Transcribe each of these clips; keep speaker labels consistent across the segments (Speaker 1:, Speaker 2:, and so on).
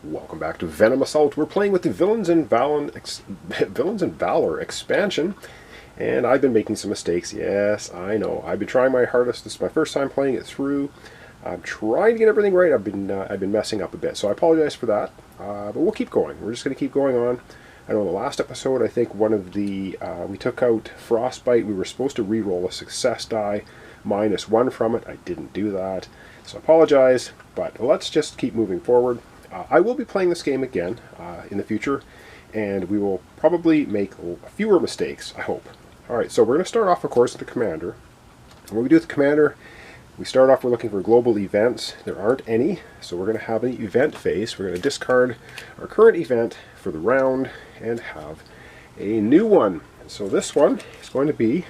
Speaker 1: Welcome back to Venom Assault. We're playing with the Villains and Valor expansion, and I've been making some mistakes. Yes, I know. I've been trying my hardest. This is my first time playing it through. I'm trying to get everything right. I've been messing up a bit, so I apologize for that. But we'll keep going. We're just going to keep going on. I know in the last episode, I think one of the we took out Frostbite. We were supposed to re-roll a success die, -1 from it. I didn't do that, so I apologize. But let's just keep moving forward. I will be playing this game again in the future, and we will probably make fewer mistakes, I hope. Alright, so we're going to start off, of course, with the commander. And what we do with the commander, we start off, we're looking for global events. There aren't any, so we're going to have an event phase. We're going to discard our current event for the round and have a new one. And so this one is going to be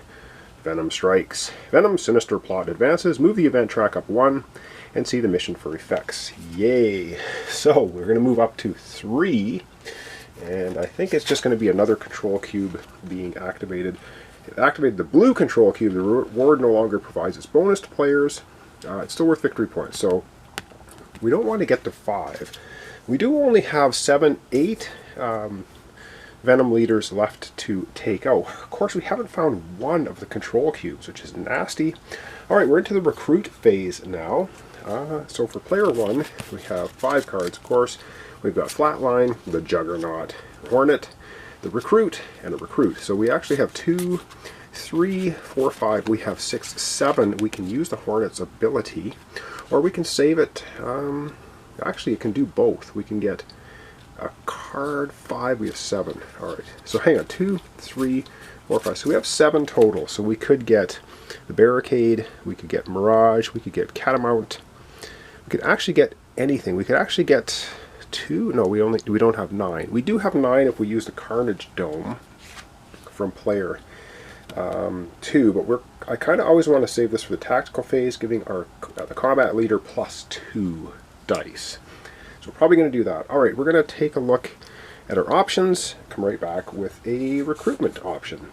Speaker 1: Venom Strikes. Venom Sinister Plot advances. Move the event track up 1 and see the mission for effects. Yay! So we're going to move up to 3, and I think it's just going to be another control cube being activated. It activated the blue control cube. The reward no longer provides its bonus to players. It's still worth victory points, so we don't want to get to 5. We do only have 8 Venom leaders left to take out. Of course, we haven't found one of the control cubes, which is nasty. Alright, we're into the recruit phase now. So for player 1, we have 5 cards, of course. We've got Flatline, the Juggernaut, Hornet, the Recruit, and a Recruit. So we actually have 2, 3, 4, 5. We have 6, 7. We can use the Hornet's ability, or we can save it. Actually, it can do both. We can get a card 5. We have 7. Alright, so hang on. 2, 3, 4, 5. So we have 7 total. So we could get the Barricade, we could get Mirage, we could get Catamount. We could actually get anything. We could actually get 2. No, we don't have 9. We do have 9 if we use the Carnage Dome from player 2, but I kind of always want to save this for the tactical phase, giving our the combat leader +2 dice. So we're probably going to do that. Alright, we're going to take a look at our options, come right back with a recruitment option.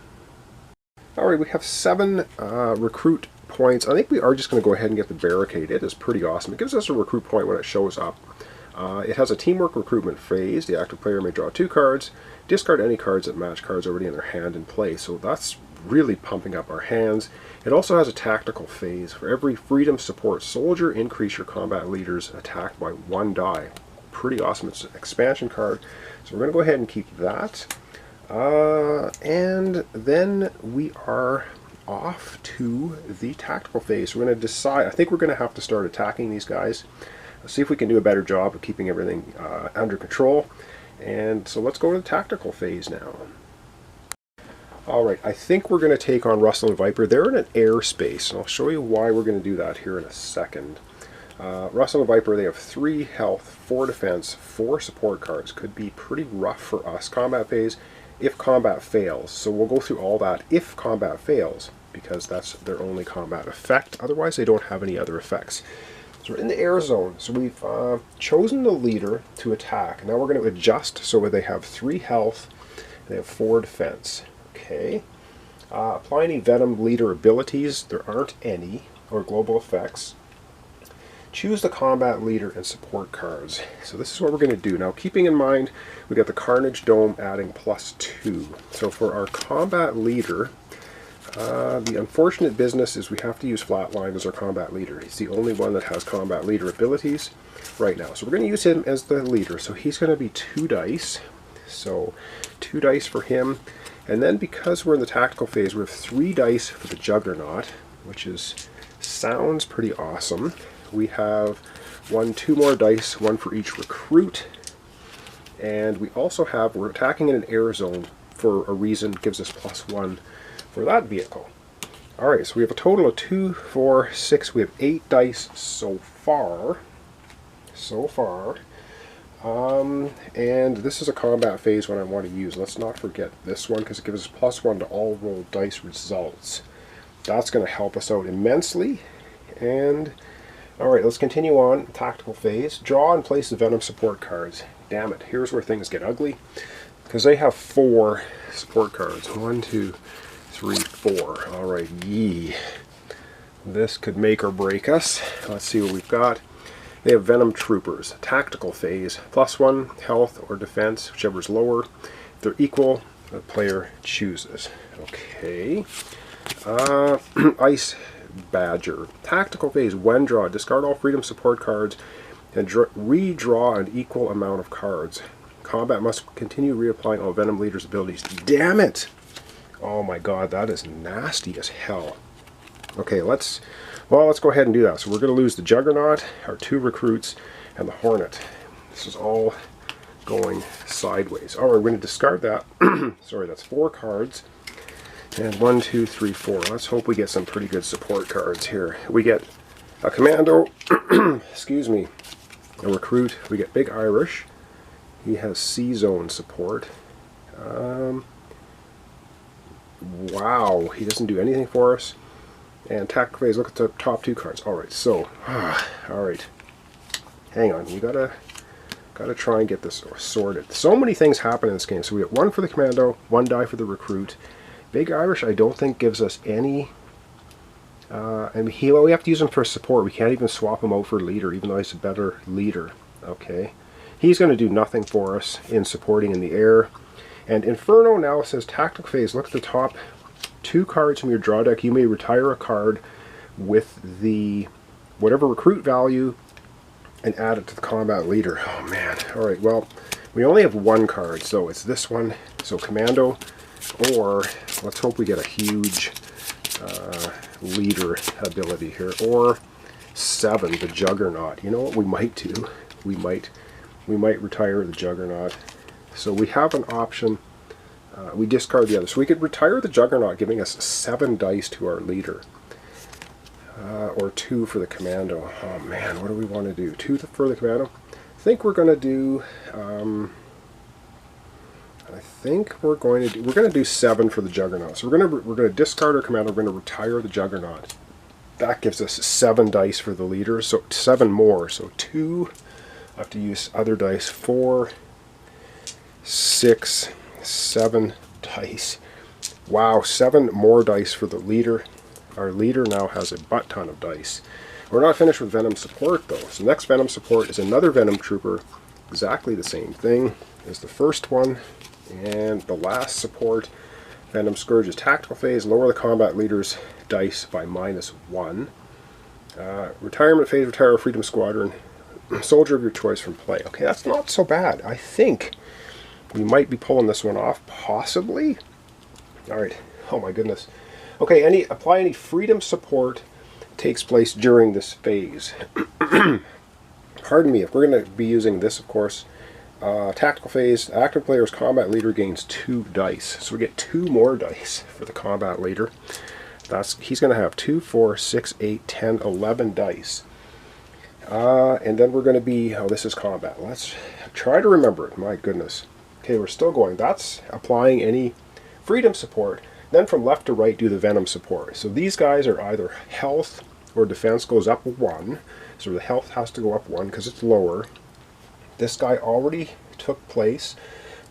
Speaker 1: Alright, we have 7 recruit points. I think we are just going to go ahead and get the Barricade. It is pretty awesome. It gives us a recruit point when it shows up. It has a teamwork recruitment phase. The active player may draw 2 cards, discard any cards that match cards already in their hand and play. So that's really pumping up our hands. It also has a tactical phase. For every freedom support soldier, increase your combat leader's attack by 1 die. Pretty awesome. It's an expansion card. So we're going to go ahead and keep that. And then we are off to the tactical phase. We're going to decide. I think we're going to have to start attacking these guys. Let's see if we can do a better job of keeping everything under control. And so let's go to the tactical phase now. Alright, I think we're going to take on Russell and Viper. They're in an airspace, and I'll show you why we're going to do that here in a second. Russell and Viper, they have 3 health, 4 defense, 4 support cards. Could be pretty rough for us. Combat phase, if combat fails. So we'll go through all that if combat fails, because that's their only combat effect. Otherwise, they don't have any other effects. So we're in the air zone. So we've chosen the leader to attack. Now we're going to adjust so they have 3 health and they have 4 defense. Okay. Apply any Venom leader abilities. There aren't any, or global effects. Choose the combat leader and support cards. So this is what we're going to do. Now, keeping in mind, we got the Carnage Dome adding +2. So for our combat leader, the unfortunate business is we have to use Flatline as our combat leader. He's the only one that has combat leader abilities right now. So we're going to use him as the leader. So he's going to be 2 dice. So 2 dice for him. And then because we're in the tactical phase, we have 3 dice for the Juggernaut, which sounds pretty awesome. We have 2 more dice, 1 for each recruit. And we also have, we're attacking in an air zone for a reason, gives us +1 for that vehicle. Alright, so we have a total of 2, 4, 6, we have 8 dice so far. And this is a combat phase one I want to use. Let's not forget this one, because it gives us +1 to all roll dice results. That's going to help us out immensely. And alright, let's continue on. Tactical phase. Draw and place the Venom support cards. Damn it, here's where things get ugly. Because they have 4 support cards. 1, 2, 3, 4. Alright, yee. This could make or break us. Let's see what we've got. They have Venom Troopers, tactical phase, +1 health or defense, whichever is lower. If they're equal, the player chooses. Okay. Ice Badger, tactical phase, when draw, discard all freedom support cards and redraw an equal amount of cards. Combat must continue reapplying all Venom Leader's abilities. Damn it! Oh my god, that is nasty as hell. Okay, let's go ahead and do that. So we're going to lose the Juggernaut, our 2 recruits, and the Hornet. This is all going sideways. All right, we're going to discard that. Sorry, that's 4 cards. And 1, 2, 3, 4. Let's hope we get some pretty good support cards here. We get a Commando, excuse me, a Recruit. We get Big Irish. He has C-Zone support. Wow, he doesn't do anything for us. And tactical phase, look at the top 2 cards. Alright, so, alright. Hang on, we gotta try and get this sorted. So many things happen in this game. So we get 1 for the Commando, 1 die for the Recruit. Big Irish, I don't think gives us any... and we have to use him for support. We can't even swap him out for leader, even though he's a better leader. Okay. He's going to do nothing for us in supporting in the air. And Inferno now says tactical phase. Look at the top 2 cards from your draw deck. You may retire a card with the whatever recruit value and add it to the combat leader. Oh man. Alright, well, we only have 1 card, so it's this one. So Commando, or let's hope we get a huge leader ability here. Or 7, the Juggernaut. You know what we might do? We might retire the Juggernaut. So we have an option. We discard the other. So we could retire the Juggernaut, giving us 7 dice to our leader. Or 2 for the Commando. Oh man, what do we want to do? 2 for the Commando? I think we're going to do... we're going to do 7 for the Juggernaut. So we're going to discard our Commando. We're going to retire the Juggernaut. That gives us 7 dice for the leader. So 7 more. So 2. I have to use other dice. 4, 6, 7 dice. Wow, 7 more dice for the leader. Our leader now has a butt ton of dice. We're not finished with Venom support though. So next Venom support is another Venom Trooper. Exactly the same thing as the first one. And the last support, Venom Scourge's tactical phase. Lower the combat leader's dice by -1. Retirement phase, retire a Freedom Squadron. Soldier of your choice from play. Okay, that's not so bad. I think we might be pulling this one off, possibly. Alright, oh my goodness. Okay, apply any freedom support takes place during this phase. Pardon me, if we're going to be using this, of course, tactical phase, active player's combat leader gains 2 dice. So we get 2 more dice for the combat leader. He's going to have 2, 4, 6, 8, 10, 11 dice. And then we're going to be, oh, this is combat. Let's try to remember it. My goodness. Okay, we're still going. That's applying any freedom support. Then from left to right, do the Venom support. So these guys are either health or defense goes up 1. So the health has to go up 1 because it's lower. This guy already took place.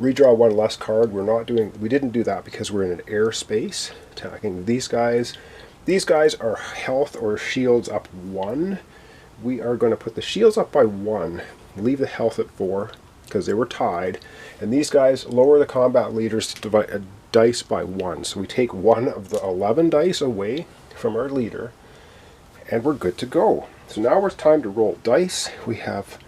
Speaker 1: Redraw 1 less card. We didn't do that because we're in an airspace attacking these guys. These guys are health or shields up 1. We are going to put the shields up by 1, leave the health at 4 because they were tied, and these guys lower the combat leader's dice by 1. So we take 1 of the 11 dice away from our leader, and we're good to go. So now it's time to roll dice. We have,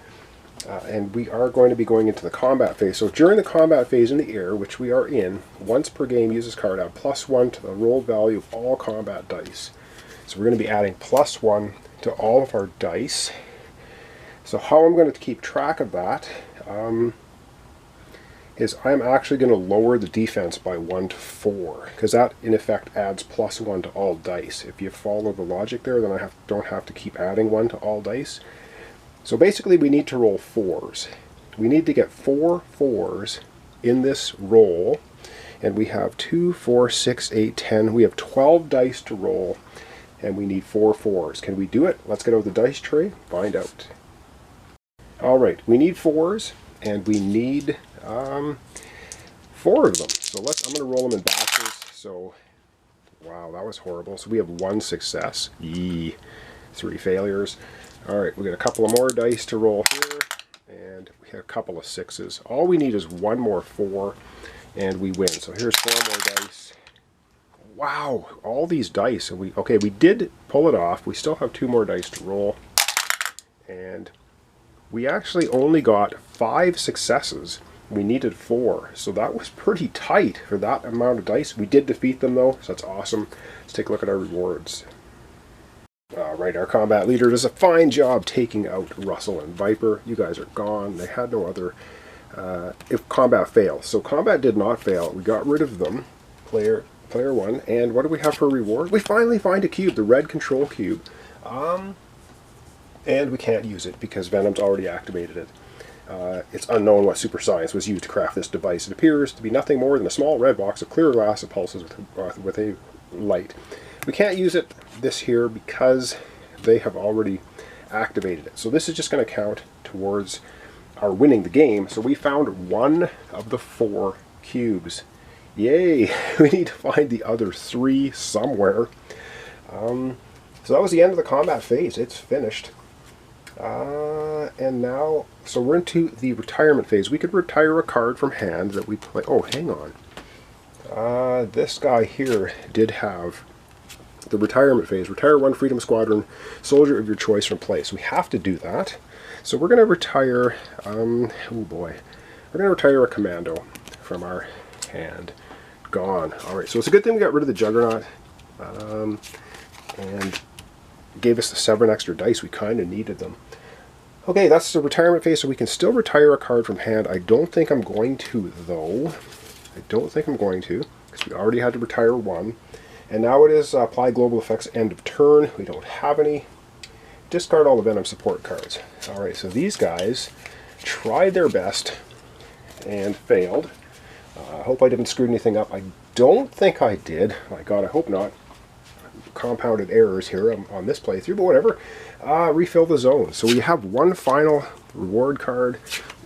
Speaker 1: and we are going to be going into the combat phase. So during the combat phase in the air, which we are in, once per game, use this card, add +1 to the rolled value of all combat dice. So we're going to be adding +1 to all of our dice. So how I'm going to keep track of that is I'm actually going to lower the defense by 1 to 4, because that in effect adds +1 to all dice. If you follow the logic there, then I don't have to keep adding 1 to all dice. So basically we need to roll 4s. We need to get 4 4s in this roll, and we have 2, 4, 6, 8, 10. We have 12 dice to roll, and we need 4 4s. Can we do it? Let's get out the dice tray, find out. Alright, we need 4s, and we need 4 of them. So I'm going to roll them in batches. So, wow, that was horrible. So we have 1 success. 3 failures. Alright, we got a couple of more dice to roll here, and we have a couple of 6s. All we need is one more 4, and we win. So here's 4 more dice. Wow, all these dice. And we did pull it off. We still have 2 more dice to roll. And we actually only got 5 successes. We needed 4. So that was pretty tight for that amount of dice. We did defeat them though, so that's awesome. Let's take a look at our rewards. Alright, our combat leader does a fine job taking out Russell and Viper. You guys are gone. They had no other... if combat fails. So combat did not fail. We got rid of them. Player 1. And what do we have for reward? We finally find a cube, the red control cube. And we can't use it because Venom's already activated it. It's unknown what super science was used to craft this device. It appears to be nothing more than a small red box of clear glass that pulses with a light. We can't use it this here because they have already activated it. So this is just going to count towards our winning the game. So we found 1 of the 4 cubes. Yay! We need to find the other 3 somewhere. So that was the end of the combat phase. It's finished. And now, so we're into the retirement phase. We could retire a card from hand that we play. Oh, hang on. This guy here did have the retirement phase. Retire 1 Freedom Squadron soldier of your choice from play. So we have to do that. So we're going to retire, oh boy. We're going to retire a commando from our hand. Gone. Alright, so it's a good thing we got rid of the Juggernaut. And gave us the 7 extra dice. We kind of needed them. Okay, that's the retirement phase, so we can still retire a card from hand. I don't think I'm going to, though. I don't think I'm going to, because we already had to retire 1. And now it is apply global effects end of turn. We don't have any. Discard all the Venom support cards. Alright, so these guys tried their best and failed. I hope I didn't screw anything up. I don't think I did. My God, I hope not. Compounded errors here on this playthrough, but whatever. Refill the zone. So we have 1 final reward card,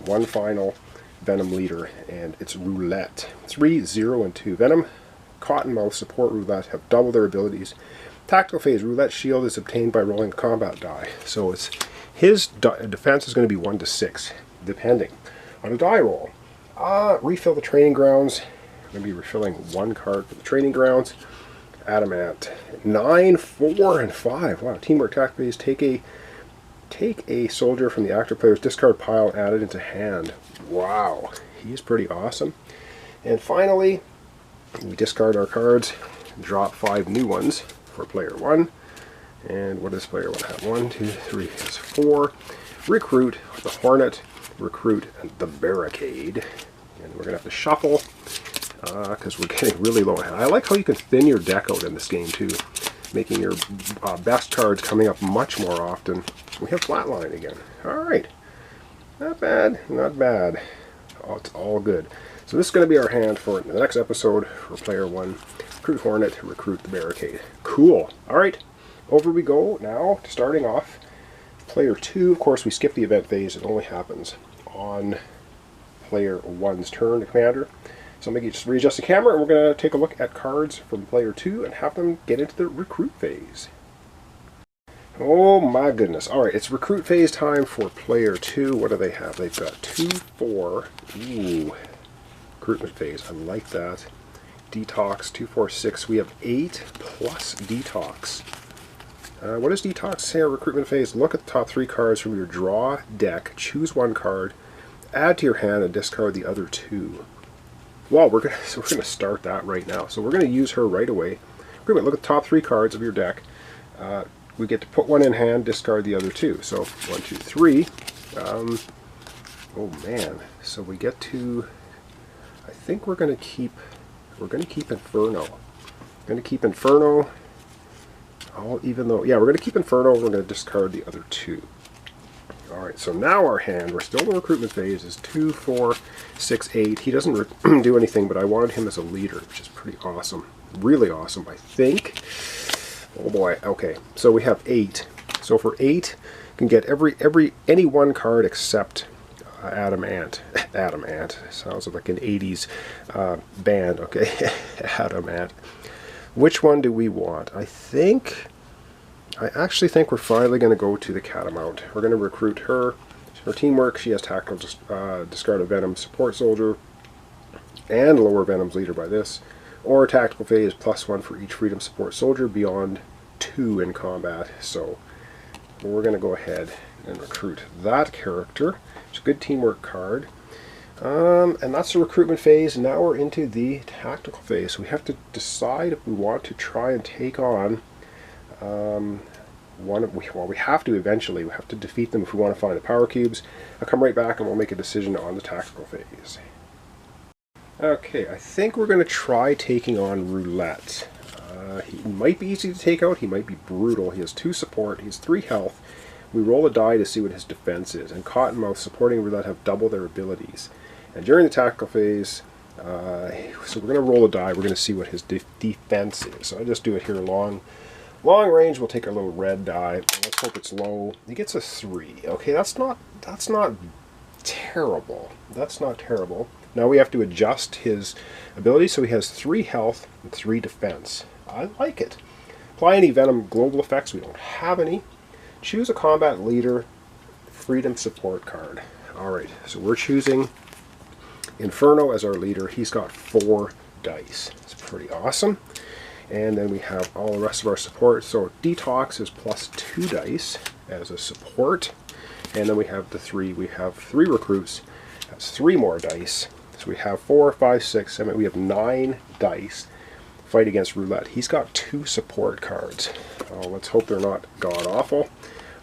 Speaker 1: 1 final Venom leader, and it's roulette. 3, 0, and 2. Venom, Cottonmouth, support roulette have double their abilities. Tactical phase, roulette shield is obtained by rolling a combat die. So it's his defense is going to be 1 to 6, depending on a die roll. Refill the training grounds. I'm going to be refilling 1 card for the training grounds. Adamant. 9, 4, and 5. Wow, teamwork attack phase. Take a soldier from the active player's discard pile and add it into hand. Wow, he's pretty awesome. And finally, we discard our cards, drop 5 new ones for player 1. And what does player 1 have? 1, 2, 3, that's 4. Recruit the Hornet, recruit the Barricade. And we're going to have to shuffle because we're getting really low. I like how you can thin your deck out in this game too, making your best cards coming up much more often. We have Flatline again. Alright. Not bad, not bad. Oh, it's all good. So this is going to be our hand for the next episode for player 1. Recruit Hornet, recruit the Barricade. Cool. Alright, over we go now, starting off. Player 2, of course, we skip the event phase. It only happens on player 1's turn, the commander. So I'm going to just readjust the camera, and we're going to take a look at cards from player 2 and have them get into the recruit phase. Oh my goodness. Alright, it's recruit phase time for player 2. What do they have? They've got 2, 4. Ooh. Recruitment phase. I like that. Detox, 2, 4, 6. We have 8 plus detox. What does detox say? Recruitment phase. Look at the top 3 cards from your draw deck. Choose 1 card. Add to your hand and discard the other 2. Well, we're gonna start that right now. So we're gonna use her right away. Recruitment. Look at the top 3 cards of your deck. We get to put 1 in hand, discard the other 2. So 1, 2, 3. Oh man. So we get to. I think we're gonna keep Inferno. We're gonna keep Inferno. Even though, yeah, we're gonna keep Inferno. We're gonna discard the other 2. Alright, so now our hand, we're still in the recruitment phase, is 2, 4, 6, 8. He doesn't do anything, but I wanted him as a leader, which is pretty awesome. Really awesome, I think. Oh boy, okay. So we have 8. So for 8, you can get any 1 card except Adamant. Adamant. Sounds like an 80s band, okay? Adamant. Which one do we want? I think I actually think we're finally going to go to the Catamount. We're going to recruit her. For teamwork, she has tactical discard a Venom support soldier and lower Venom's leader by this. Or tactical phase +1 for each freedom support soldier beyond 2 in combat. So we're going to go ahead and recruit that character. It's a good teamwork card. And that's the recruitment phase. Now we're into the tactical phase. So we have to decide if we want to try and take on we have to eventually. We have to defeat them if we want to find the power cubes. I'll come right back and we'll make a decision on the tactical phase. Okay, I think we're going to try taking on Roulette. He might be easy to take out. He might be brutal. He has 2 support. He has 3 health. We roll a die to see what his defense is. And Cottonmouth supporting Roulette have double their abilities. And during the tactical phase, so we're going to roll a die. We're going to see what his defense is. So I just do it here long range. We'll take our little red die. Let's hope it's low. He gets a 3. Okay, that's not terrible. That's not terrible. Now we have to adjust his ability, so he has 3 health and 3 defense. I like it. Apply any Venom global effects. We don't have any. Choose a combat leader, freedom support card. Alright, so we're choosing Inferno as our leader. He's got 4 dice. It's pretty awesome. And then we have all the rest of our support. So Detox is +2 dice as a support. And then we have the 3. We have 3 recruits. That's 3 more dice. So we have 4, 5, 6, 7. We have 9 dice. Fight against Roulette. He's got 2 support cards. Oh, let's hope they're not god-awful.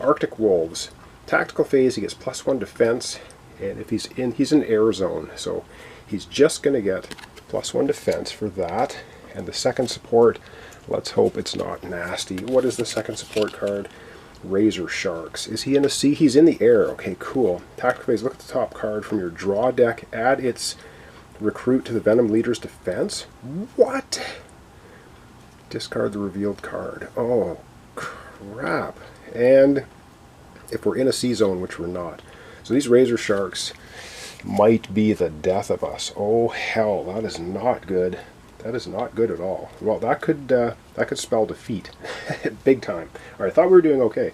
Speaker 1: Arctic Wolves. Tactical phase, he gets +1 defense. And if he's in air zone. So he's just going to get +1 defense for that. And the second support, let's hope it's not nasty. What is the second support card? Razor Sharks. Is he in the sea? He's in the air. Okay, cool. Tactical phase, look at the top card from your draw deck. Add its recruit to the Venom leader's defense. What? Discard the revealed card. Oh, crap. And if we're in a sea zone, which we're not. So these Razor Sharks might be the death of us. Oh, hell, that is not good. That is not good at all. Well, that could spell defeat. Big time. Alright, I thought we were doing okay.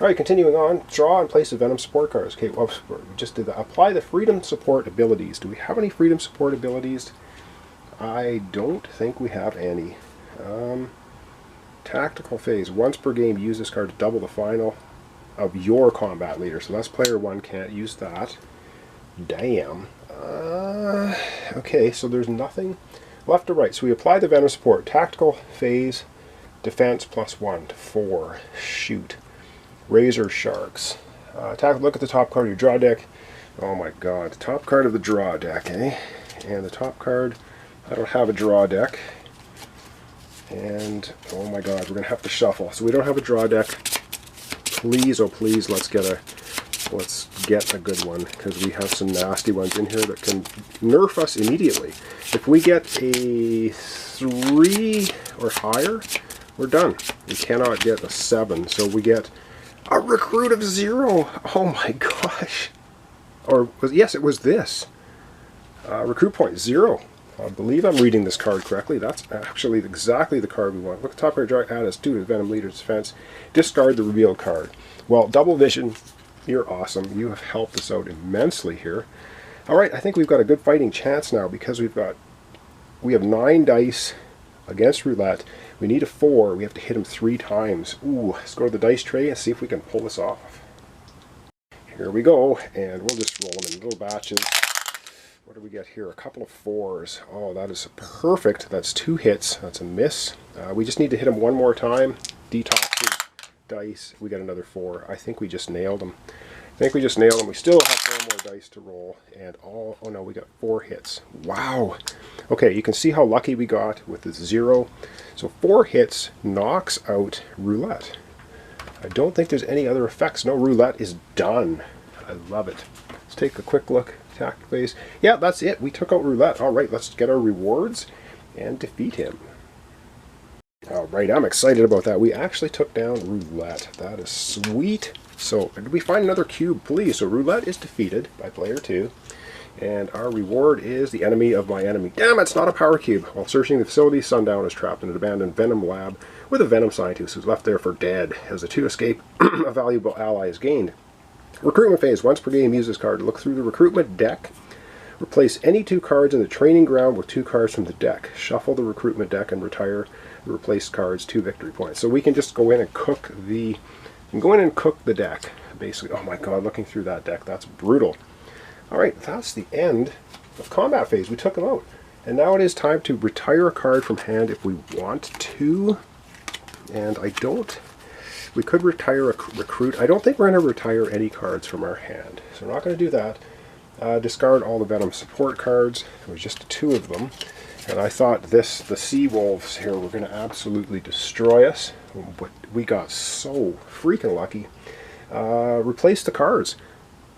Speaker 1: Alright, continuing on. Draw and place the Venom support cards. Okay, well, we just did that. Apply the freedom support abilities. Do we have any freedom support abilities? I don't think we have any. Tactical phase. Once per game, use this card to double the final of your combat leader. So that's player 1 can't use that. Damn. Okay, so there's nothing left to right. So we apply the Venom support. Tactical phase, defense +1 to 4. Shoot. Razor Sharks. Look at the top card of your draw deck. Oh my god. The top card of the draw deck, eh? And the top card, I don't have a draw deck. And, oh my god, we're going to have to shuffle. So we don't have a draw deck. Please, oh please, let's get a good one, because we have some nasty ones in here that can nerf us immediately. If we get a 3 or higher, we're done. We cannot get a 7, so we get a recruit of 0. Oh my gosh. Or, yes, it was this. Recruit point 0. I believe I'm reading this card correctly. That's actually exactly the card we want. Look at the top of your draw, add a student Venom Leader's Defense. Discard the revealed card. Well, double vision, you're awesome. You have helped us out immensely here. Alright, I think we've got a good fighting chance now, because we have 9 dice against Roulette. We need a 4. We have to hit him 3 times. Ooh, let's go to the dice tray and see if we can pull this off. Here we go, and we'll just roll them in little batches. What do we get here? A couple of 4s. Oh, that is perfect. That's 2 hits. That's a miss. We just need to hit him 1 more time. Detoxes, dice. We got another 4. I think we just nailed him. We still have 4 more dice to roll. And oh no, we got 4 hits. Wow. Okay, you can see how lucky we got with the 0. So 4 hits knocks out Roulette. I don't think there's any other effects. No, Roulette is done. I love it. Let's take a quick look. Attack phase. Yeah, that's it. We took out Roulette. Alright, let's get our rewards and defeat him. Alright, I'm excited about that. We actually took down Roulette. That is sweet. So, did we find another cube, please? So Roulette is defeated by player 2. And our reward is the enemy of my enemy. Damn, it's not a power cube. While searching the facility, Sundown is trapped in an abandoned Venom lab with a Venom scientist who's left there for dead. As the two escape, a valuable ally is gained. Recruitment phase. Once per game, use this card to look through the recruitment deck. Replace any 2 cards in the training ground with 2 cards from the deck. Shuffle the recruitment deck and retire the replaced cards 2 victory points. So we can just go in and cook the deck, basically. Oh my god, looking through that deck, that's brutal. Alright, that's the end of combat phase. We took them out. And now it is time to retire a card from hand if we want to. And we could retire a recruit. I don't think we're going to retire any cards from our hand. So we're not going to do that. Discard all the Venom support cards. There was just 2 of them. And I thought the Sea Wolves here were going to absolutely destroy us. But we got so freaking lucky. Replace the cards.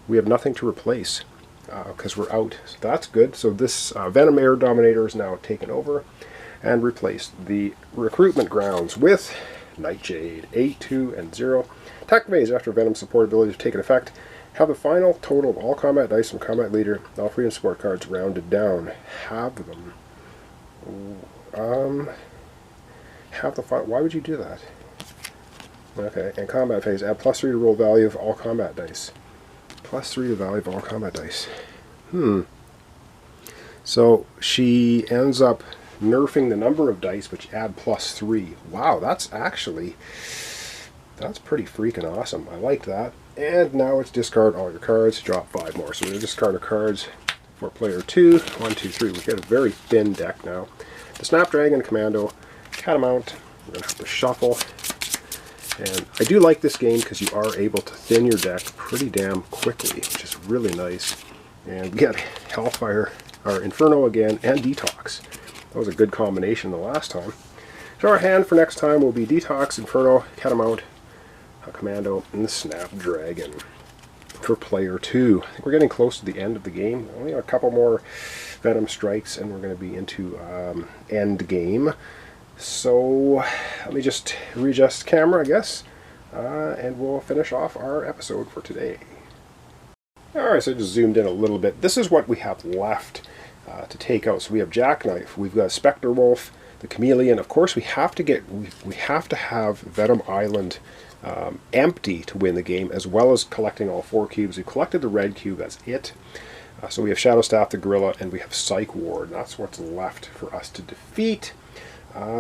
Speaker 1: We have nothing to replace because we're out. So that's good. So this Venom Air Dominator is now taken over and replaced the recruitment grounds with Nightshade. 8, 2, and 0. Attack phase. After Venom support abilities take effect, have the final total of all combat dice from combat leader, all freedom support cards rounded down. Have them. Have the final. Why would you do that? Okay, and combat phase. Add +3 to roll value of all combat dice. +3 to value of all combat dice. So she ends up nerfing the number of dice, but you add +3. Wow, that's pretty freaking awesome. I like that. And now it's discard all your cards, drop 5 more. So we're going to discard our cards for player 2. 1, 2, 3. We've got a very thin deck now. The Snapdragon, Commando, Catamount. We're going to have to shuffle. And I do like this game because you are able to thin your deck pretty damn quickly, which is really nice. And we get Hellfire, or Inferno again, and Detox. That was a good combination the last time. So our hand for next time will be Detox, Inferno, Catamount, Commando, and the Snapdragon for player 2. I think we're getting close to the end of the game. Only a couple more Venom strikes and we're going to be into Endgame. So let me just readjust camera, I guess, and we'll finish off our episode for today. Alright, so I just zoomed in a little bit. This is what we have left to take out. So we have Jackknife, we've got Spectre Wolf, the Chameleon. Of course, we have to have Venom Island empty to win the game, as well as collecting all 4 cubes. We've collected the red cube, that's it. So we have Shadow Staff, the Gorilla, and we have Psych Ward. That's what's left for us to defeat.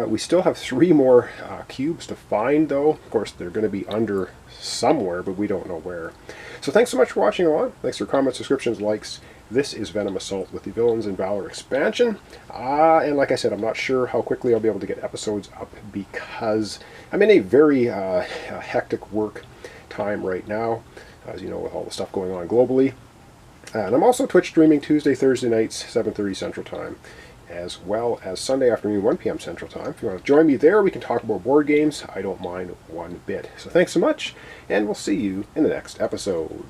Speaker 1: We still have 3 more cubes to find, though. Of course, they're going to be under somewhere, but we don't know where. So thanks so much for watching along. Thanks for comments, subscriptions, likes. This is Venom Assault with the Villains in Valor expansion. And like I said, I'm not sure how quickly I'll be able to get episodes up because I'm in a very hectic work time right now, as you know, with all the stuff going on globally. And I'm also Twitch streaming Tuesday, Thursday nights, 7:30 Central Time, as well as Sunday afternoon, 1 p.m. Central Time. If you want to join me there, we can talk about board games. I don't mind one bit. So thanks so much, and we'll see you in the next episode.